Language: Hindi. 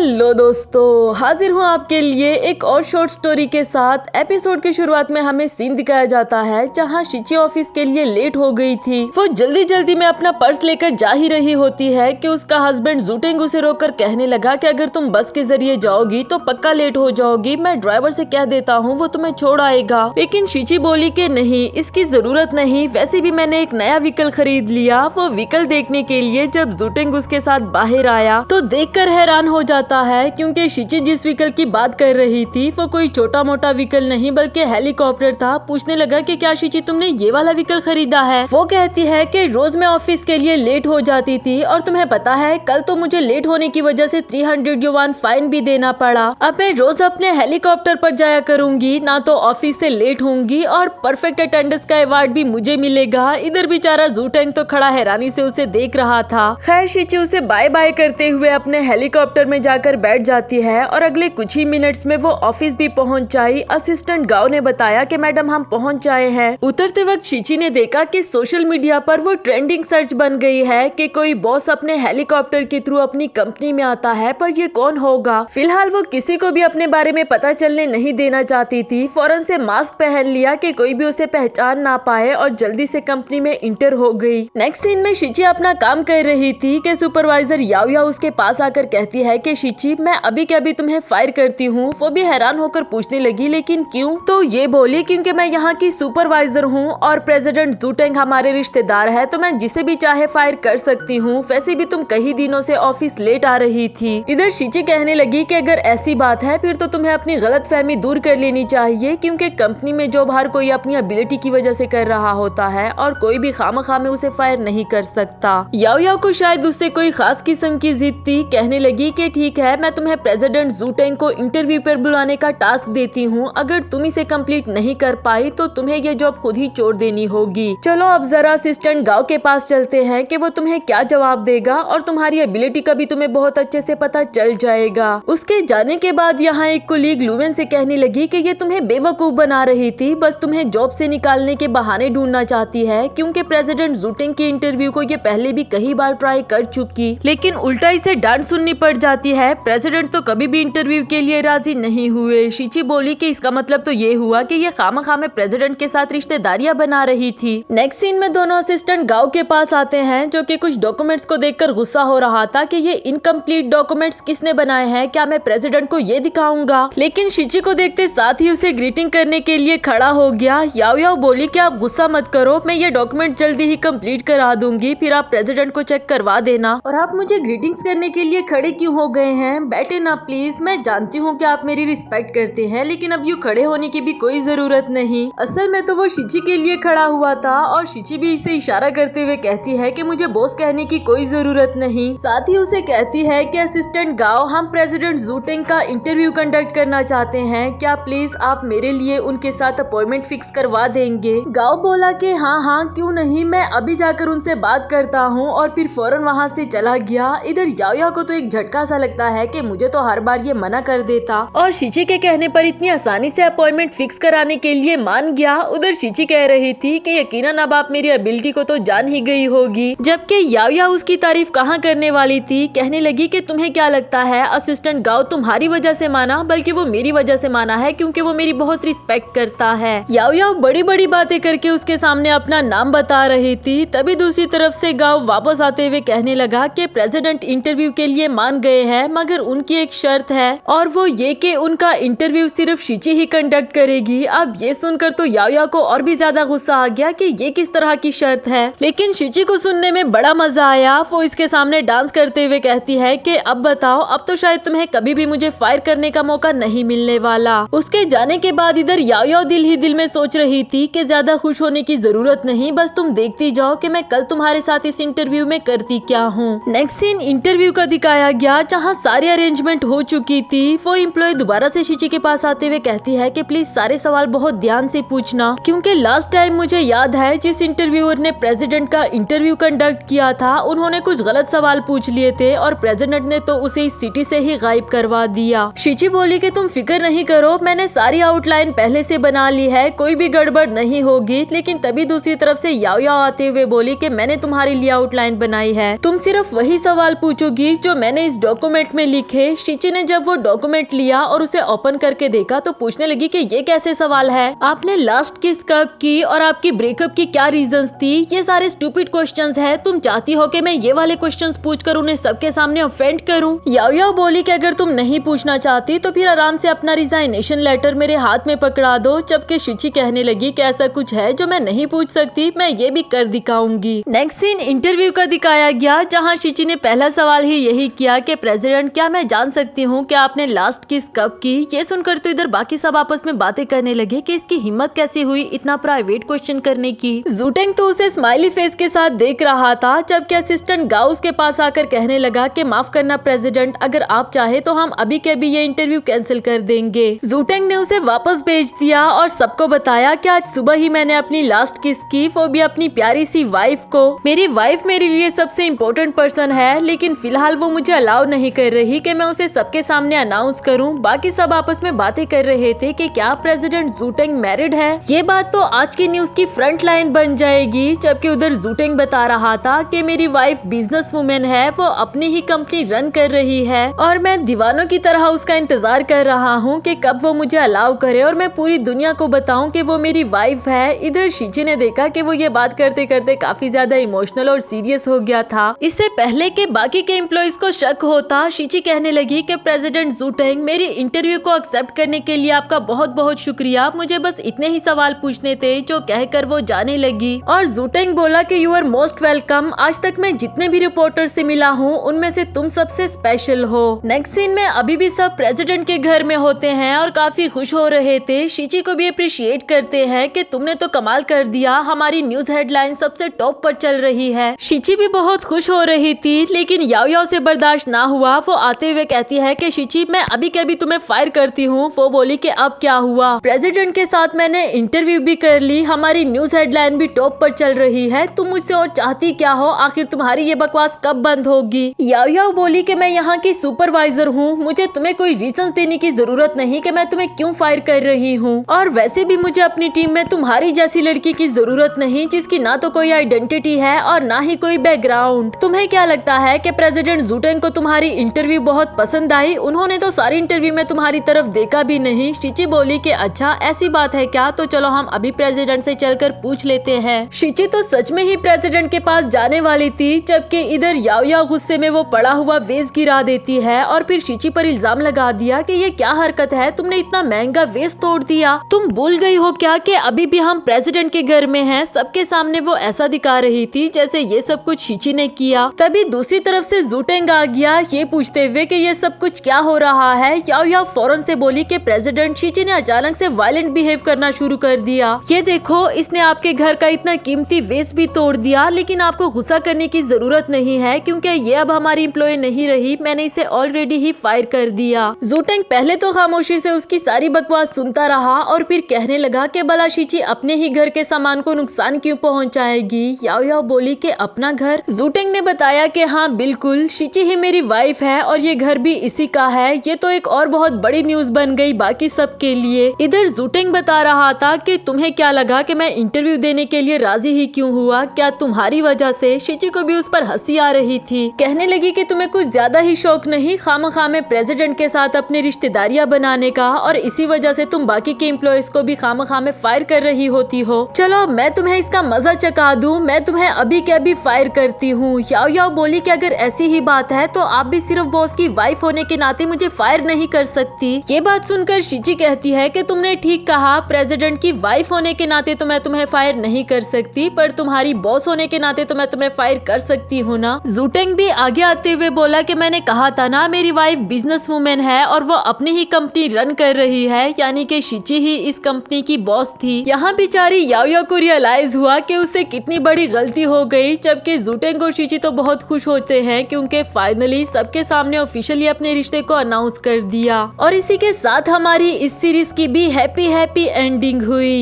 हेलो दोस्तों, हाजिर हूँ आपके लिए एक और शॉर्ट स्टोरी के साथ। एपिसोड की शुरुआत में हमें सीन दिखाया जाता है जहाँ शिची ऑफिस के लिए लेट हो गई थी। वो जल्दी जल्दी में अपना पर्स लेकर जा ही रही होती है कि उसका हस्बैंड जूटेंग उसे रोककर कहने लगा कि अगर तुम बस के जरिए जाओगी तो पक्का लेट हो जाओगी। मैं ड्राइवर से कह देता हूँ, वो तुम्हें छोड़ आएगा। लेकिन शिची बोली कि नहीं, इसकी जरूरत नहीं, वैसे भी मैंने एक नया व्हीकल खरीद लिया। वो व्हीकल देखने के लिए जब जूटेंग उसके साथ बाहर आया तो देखकर हैरान हो जाता है, क्योंकि शिची जिस व्हीकल की बात कर रही थी वो कोई छोटा मोटा व्हीकल नहीं बल्कि हेलीकॉप्टर था। पूछने लगा कि क्या शिची तुमने ये वाला व्हीकल खरीदा है? वो कहती है कि रोज मैं ऑफिस के लिए लेट हो जाती थी और तुम्हें पता है कल तो मुझे लेट होने की वजह से 300 युआन फाइन भी देना पड़ा। अब मैं रोज अपने हेलीकॉप्टर पर जाया करूंगी, ना तो ऑफिस से लेट होंगी और परफेक्ट अटेंडेंस का अवार्ड भी मुझे मिलेगा। इधर बेचारा जूटेंग तो खड़ा हैरानी से उसे देख रहा था। खैर शिची उसे बाय बाय करते हुए अपने हेलीकॉप्टर में जाकर बैठ जाती है और अगले कुछ ही मिनट्स में वो ऑफिस भी पहुंच जाई। असिस्टेंट गाओ ने बताया कि मैडम हम पहुंच जाए हैं। उतरते वक्त शिची ने देखा कि सोशल मीडिया पर वो ट्रेंडिंग सर्च बन गई है कि कोई बॉस अपने हेलीकॉप्टर के थ्रू अपनी कंपनी में आता है, पर ये कौन होगा। फिलहाल वो किसी को भी अपने बारे में पता चलने नहीं देना चाहती थी। फौरन से मास्क पहन लिया कि कोई भी उसे पहचान ना पाए और जल्दी से कंपनी में इंटर हो गई। नेक्स्ट सीन में शिची अपना काम कर रही थी कि सुपरवाइजर याओ याओ उसके पास आकर कहती है कि शिची मैं अभी के अभी तुम्हें फायर करती हूँ। वो भी हैरान होकर पूछने लगी लेकिन क्यों? तो ये बोली क्योंकि मैं यहाँ की सुपरवाइजर हूँ और प्रेसिडेंट जूटेंग हमारे रिश्तेदार है, तो मैं जिसे भी चाहे फायर कर सकती हूँ। वैसे भी तुम कई दिनों से ऑफिस लेट आ रही थी। इधर शिची कहने लगी कि अगर ऐसी बात है फिर तो तुम्हें अपनी गलतफहमी दूर कर लेनी चाहिए, क्योंकि कंपनी में जॉब हर कोई अपनी एबिलिटी की वजह से कर रहा होता है और कोई भी खामखा में उसे फायर नहीं कर सकता। याओ याओ को शायद उससे कोई खास किस्म की जिद थी। कहने लगी कि ठीक है, मैं तुम्हें प्रेसिडेंट जूटेंग को इंटरव्यू पर बुलाने का टास्क देती हूँ। अगर तुम इसे कंप्लीट नहीं कर पाई तो तुम्हें ये जॉब खुद ही छोड़ देनी होगी। चलो अब जरा असिस्टेंट गाओ के पास चलते हैं कि वो तुम्हें क्या जवाब देगा और तुम्हारी एबिलिटी का भी तुम्हें बहुत अच्छे से पता चल जाएगा। उसके जाने के बाद यहाँ एक कोलीग लुवेन से कहने लगी कि ये तुम्हें बेवकूफ बना रही थी, बस तुम्हें जॉब से निकालने के बहाने ढूंढना चाहती है, क्योंकि प्रेसिडेंट जूटेंग की इंटरव्यू को ये पहले भी कई बार ट्राई कर चुकी, लेकिन उल्टा इसे डांट सुननी पड़ जाती है। प्रेसिडेंट तो कभी भी इंटरव्यू के लिए राजी नहीं हुए। शिची बोली कि इसका मतलब तो ये हुआ कि ये खामखा में प्रेसिडेंट के साथ रिश्तेदारियां बना रही थी। नेक्स्ट सीन में दोनों असिस्टेंट गाओ के पास आते हैं, जो कि कुछ डॉक्यूमेंट्स को देखकर गुस्सा हो रहा था कि ये इनकम्प्लीट डॉक्यूमेंट्स किसने बनाए हैं, क्या मैं प्रेसिडेंट को ये दिखाऊंगा। लेकिन शिची को देखते साथ ही उसे ग्रीटिंग करने के लिए खड़ा हो गया। याओ याओ बोली कि आप गुस्सा मत करो, मैं ये डॉक्यूमेंट जल्दी ही कंप्लीट करा दूंगी, फिर आप प्रेसिडेंट को चेक करवा देना। और आप मुझे ग्रीटिंग्स करने के लिए खड़े क्यों हो गए हैं? बैठे ना प्लीज। मैं जानती हूँ कि आप मेरी रिस्पेक्ट करते हैं, लेकिन अब यूँ खड़े होने की भी कोई जरूरत नहीं। असल में तो वो शिची के लिए खड़ा हुआ था और शिची भी इसे इशारा करते हुए कहती है कि मुझे बॉस कहने की कोई जरूरत नहीं। साथ ही उसे कहती है कि असिस्टेंट गाओ, हम प्रेसिडेंट जूटेंग का इंटरव्यू कंडक्ट करना चाहते हैं, क्या प्लीज आप मेरे लिए उनके साथ अपॉइंटमेंट फिक्स करवा देंगे? गाओ बोला कि हाँ हाँ क्यों नहीं, मैं अभी जाकर उनसे बात करता हूँ, और फिर फौरन वहाँ से चला गया। इधर याओ याओ को तो एक झटका सा लगता है कि मुझे तो हर बार ये मना कर देता और शिची के कहने पर इतनी आसानी से अपॉइंटमेंट फिक्स कराने के लिए मान गया। उधर शिची कह रही थी कि यकीनन अब आप मेरी एबिलिटी को तो जान ही गई होगी, जबकि याओ याओ उसकी तारीफ कहाँ करने वाली थी। कहने लगी कि तुम्हें क्या लगता है असिस्टेंट गाओ तुम्हारी वजह से माना, बल्कि वो मेरी वजह से माना है, क्योंकि वो मेरी बहुत रिस्पेक्ट करता है। याओ याओ बड़ी बड़ी बातें करके उसके सामने अपना नाम बता रही थी। तभी दूसरी तरफ से गाओ वापस आते हुए कहने लगा कि प्रेसिडेंट इंटरव्यू के लिए मान गए हैं, मगर उनकी एक शर्त है और वो ये कि उनका इंटरव्यू सिर्फ शिची ही कंडक्ट करेगी। अब ये सुनकर तो याओ याओ को और भी ज्यादा गुस्सा आ गया कि ये किस तरह की शर्त है, लेकिन शिची को सुनने में बड़ा मजा आया। वो इसके सामने डांस करते हुए कहती है कि अब बताओ, अब तो शायद तुम्हें कभी भी मुझे फायर करने का मौका नहीं मिलने वाला। उसके जाने के बाद इधर याओ याओ दिल ही दिल में सोच रही थी कि ज्यादा खुश होने की जरूरत नहीं, बस तुम देखती जाओ कि मैं कल तुम्हारे साथ इस इंटरव्यू में करती क्या हूँ। नेक्स्ट सीन इंटरव्यू का दिखाया गया, जहाँ सारी अरेंजमेंट हो चुकी थी। वो एम्प्लॉय दोबारा से शिची के पास आते हुए कहती है कि प्लीज सारे सवाल बहुत ध्यान से पूछना, क्योंकि लास्ट टाइम मुझे याद है जिस इंटरव्यूअर ने प्रेसिडेंट का इंटरव्यू कंडक्ट किया था, उन्होंने कुछ गलत सवाल पूछ लिए थे और प्रेसिडेंट ने तो उसे इस सिटी से ही गायब करवा दिया। शिची बोली कि तुम फिक्र नहीं करो, मैंने सारी आउटलाइन पहले से बना ली है, कोई भी गड़बड़ नहीं होगी। लेकिन तभी दूसरी तरफ से याओ याओ आते हुए बोली कि मैंने तुम्हारे लिए आउटलाइन बनाई है, तुम सिर्फ वही सवाल पूछोगी जो मैंने इस डॉक्यूमेंट व्हाइट में लिखे। शिची ने जब वो डॉक्यूमेंट लिया और उसे ओपन करके देखा तो पूछने लगी कि ये कैसे सवाल है, आपने लास्ट किस कब की और आपकी ब्रेकअप की क्या रीजंस थी, ये सारे स्टूपिड क्वेश्चंस है। तुम चाहती हो कि मैं ये वाले क्वेश्चंस पूछकर उन्हें सबके सामने ऑफेंड करूं? याओ याओ बोली कि अगर तुम नहीं पूछना चाहती तो फिर आराम से अपना रिजाइनेशन लेटर मेरे हाथ में पकड़ा दो। जबकि शिची कहने लगी कि ऐसा कुछ है जो मैं नहीं पूछ सकती, मैं ये भी कर दिखाऊंगी। नेक्स्ट सीन इंटरव्यू का दिखाया गया, जहाँ शिची ने पहला सवाल ही यही किया कि प्रेसिडेंट क्या मैं जान सकती हूँ कि आपने लास्ट किस कब की। ये सुनकर तो इधर बाकी सब आपस में बातें करने लगे कि इसकी हिम्मत कैसे हुई इतना प्राइवेट क्वेश्चन करने की। जूटेंग तो उसे स्माइली फेस के साथ देख रहा था, जबकि असिस्टेंट गाउस के पास आकर कहने लगा कि माफ करना प्रेसिडेंट, अगर आप चाहे तो हम अभी के अभी ये इंटरव्यू कैंसिल कर देंगे। जूटेंग ने उसे वापस भेज दिया और सबको बताया कि आज सुबह ही मैंने अपनी लास्ट किस की, वो भी अपनी प्यारी सी वाइफ को। मेरी वाइफ मेरे लिए सबसे इम्पोर्टेंट पर्सन है, लेकिन फिलहाल वो मुझे अलाउ नहीं कर रही कि मैं उसे सबके सामने अनाउंस करूं। बाकी सब आपस में बातें कर रहे थे कि क्या प्रेसिडेंट जूटेंग मैरिड है। ये बात तो आज की न्यूज की फ्रंट लाइन बन जाएगी। जबकि उधर जूटेंग बता रहा था कि मेरी वाइफ बिजनेस वुमेन है, वो अपनी ही कंपनी रन कर रही है और मैं दीवानों की तरह उसका इंतजार कर रहा हूँ कि कब वो मुझे अलाउ करे और मैं पूरी दुनिया को बताऊं कि वो मेरी वाइफ है। इधर शिची ने देखा कि वो ये बात करते करते काफी ज्यादा इमोशनल और सीरियस हो गया था। इससे पहले के बाकी के एम्प्लॉइज को शक होता, शिची कहने लगी कि प्रेसिडेंट जूटेंग मेरी इंटरव्यू को एक्सेप्ट करने के लिए आपका बहुत बहुत शुक्रिया, मुझे बस इतने ही सवाल पूछने थे, जो कहकर वो जाने लगी। और जूटेंग बोला कि यू आर मोस्ट वेलकम, आज तक मैं जितने भी रिपोर्टर से मिला हूँ उनमें से तुम सबसे स्पेशल हो। नेक्स्ट सीन में अभी भी सब प्रेसिडेंट के घर में होते हैं और काफी खुश हो रहे थे। शिची को भी अप्रिशिएट करते हैं कि तुमने तो कमाल कर दिया, हमारी न्यूज हेडलाइन सबसे टॉप पर चल रही है। शिची भी बहुत खुश हो रही थी, लेकिन याओ याओ से बर्दाश्त ना हुआ। वो आते हुए कहती है कि शिची मैं अभी के अभी तुम्हें फायर करती हूँ। वो बोली कि अब क्या हुआ, प्रेसिडेंट के साथ मैंने इंटरव्यू भी कर ली, हमारी न्यूज हेडलाइन भी टॉप पर चल रही है, तुम मुझसे और चाहती क्या हो, आखिर तुम्हारी ये बकवास कब बंद होगी। याओ याओ बोली कि मैं यहाँ की सुपरवाइजर हूँ, मुझे तुम्हें कोई रीजन देने की जरूरत नहीं कि मैं तुम्हें क्यों फायर कर रही हूँ, और वैसे भी मुझे अपनी टीम में तुम्हारी जैसी लड़की की जरूरत नहीं जिसकी ना तो कोई आइडेंटिटी है और ना ही कोई बैकग्राउंड। तुम्हें क्या लगता है कि प्रेसिडेंट जूटेंग को तुम्हारी इंटरव्यू बहुत पसंद आई? उन्होंने तो सारी इंटरव्यू में तुम्हारी तरफ देखा भी नहीं। शिची बोली कि अच्छा ऐसी बात है क्या, तो चलो हम अभी प्रेसिडेंट से चलकर पूछ लेते हैं। शिची तो सच में ही प्रेसिडेंट के पास जाने वाली थी, जबकि इधर याओ याओ गुस्से में वो पड़ा हुआ वेस गिरा देती है और फिर शिची पर इल्जाम लगा दिया कि ये क्या हरकत है, तुमने इतना महंगा वेस तोड़ दिया, तुम भूल गई हो क्या कि अभी भी हम प्रेसिडेंट के घर में हैं। सबके सामने वो ऐसा दिखा रही थी जैसे ये सब कुछ शिची ने किया। तभी दूसरी तरफ से जूटेंग आ गया ये पूछते हुए कि ये सब कुछ क्या हो रहा है। याओ याओ फौरन से बोली कि प्रेसिडेंट, शिची ने अचानक से वायलेंट बिहेव करना शुरू कर दिया। ये देखो, इसने आपके घर का इतना कीमती वेस्ट भी तोड़ दिया, लेकिन आपको गुस्सा करने की जरूरत नहीं है क्योंकि ये अब हमारी एम्प्लॉय नहीं रही, मैंने इसे ऑलरेडी ही फायर कर दिया। जूटेंग पहले तो खामोशी से उसकी सारी बकवास सुनता रहा और फिर कहने लगा कि भला शिची अपने ही घर के सामान को नुकसान क्यों पहुंचाएगी। याओ याओ बोली कि अपना घर। जूटेंग ने बताया कि हाँ बिल्कुल, शिची ही मेरी वाइफ है और ये घर भी इसी का है। ये तो एक और बहुत बड़ी न्यूज बन गई बाकी सब के लिए। इधर जूटेंग बता रहा था कि तुम्हें क्या लगा कि मैं इंटरव्यू देने के लिए राजी ही क्यों हुआ, क्या तुम्हारी वजह से? शिची को भी उस पर हंसी आ रही थी, कहने लगी कि तुम्हें कुछ ज्यादा ही शौक नहीं खामखा में प्रेसिडेंट के साथ अपनी रिश्तेदारियां बनाने का, और इसी वजह से तुम बाकी के एम्प्लॉयज को भी खामखा में फायर कर रही होती हो। चलो मैं तुम्हें इसका मजा चखा दूं, मैं तुम्हें अभी के अभी फायर करती हूँ। याओ याओ बोली कि अगर ऐसी ही बात है तो आप भी सिर्फ बॉस की वाइफ होने के नाते मुझे फायर नहीं कर सकती। ये बात सुनकर शिची कहती है कि तुमने ठीक कहा, प्रेसिडेंट की वाइफ होने के नाते तो मैं तुम्हें फायर नहीं कर सकती, पर तुम्हारी बॉस होने के नाते तो मैं तुम्हें फायर कर सकती हूँ ना। जूटेंग भी आगे आते हुए बोला कि मैंने कहा था ना मेरी वाइफ बिजनेस वुमेन है और वो अपनी ही कंपनी रन कर रही है, यानी कि शिची ही इस कंपनी की बॉस थी। यहाँ बेचारी याओ याओ को रियलाइज हुआ कि उससे कितनी बड़ी गलती हो गई, जबकि जूटेंग और शिची तो बहुत खुश होते हैं क्योंकि फाइनली सबके सामने ऑफिशियली अपने रिश्ते को अनाउंस कर दिया। और इसी के साथ हमारी इस सीरीज की भी हैप्पी एंडिंग हुई।